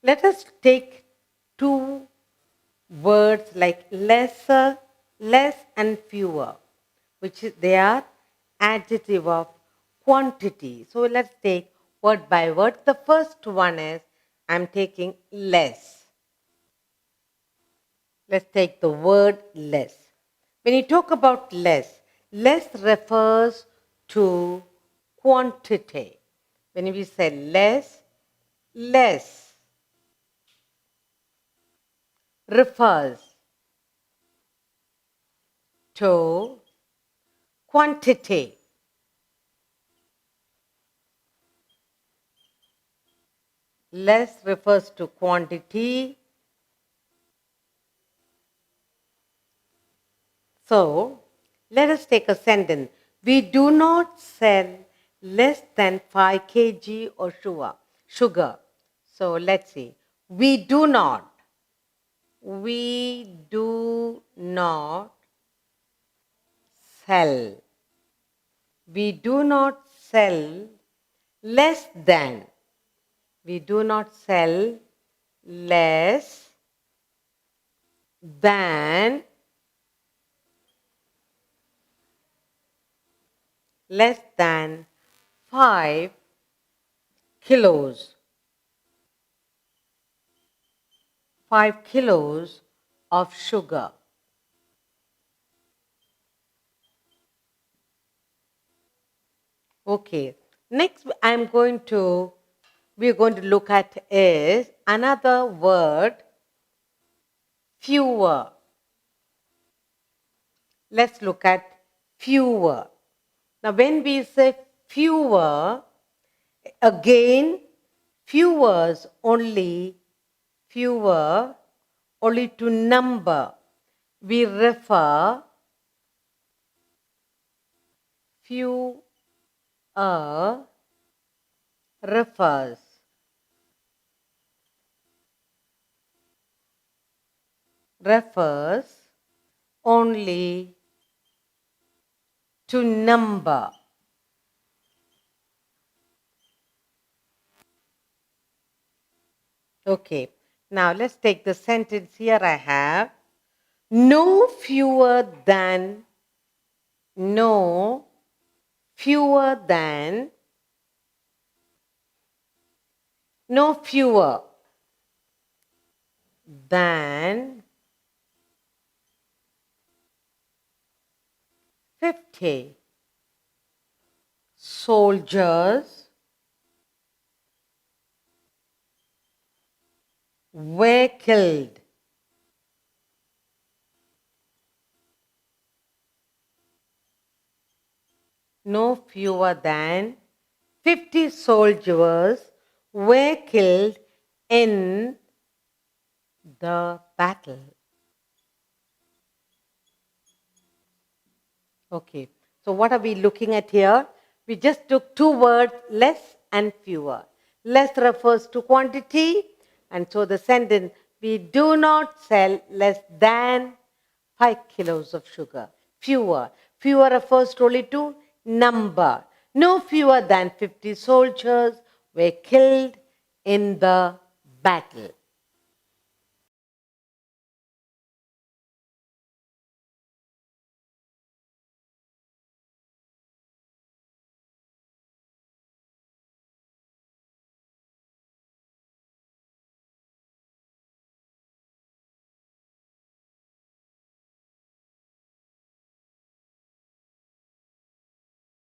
Let us take two words like lesser, less and fewer, they are adjective of quantity. So let's take word by word. The first one is I'm taking less. Let's take the word less. When you talk about less, less refers to quantity. When we say less, less refers to quantity. Less refers to quantity. So, let us take a sentence. We do not sell less than 5 kg of sugar. So, let's see. We do not sell. We do not sell less than. We do not sell less than 5 kilos. 5 kilos of sugar. Okay. Next we're going to look at is another word, fewer. Let's look at fewer. Now when we say fewer, again, fewer only to number. We refer fewer refers only to number. Okay, now let's take the sentence here I have. No fewer than 50 soldiers were killed. No fewer than 50 soldiers were killed in the battle. Okay, so what are we looking at here? We just took two words, less and fewer. Less refers to quantity, and so the sentence, we do not sell less than 5 kilos of sugar. Fewer. Fewer refers only to number. No fewer than 50 soldiers were killed in the battle.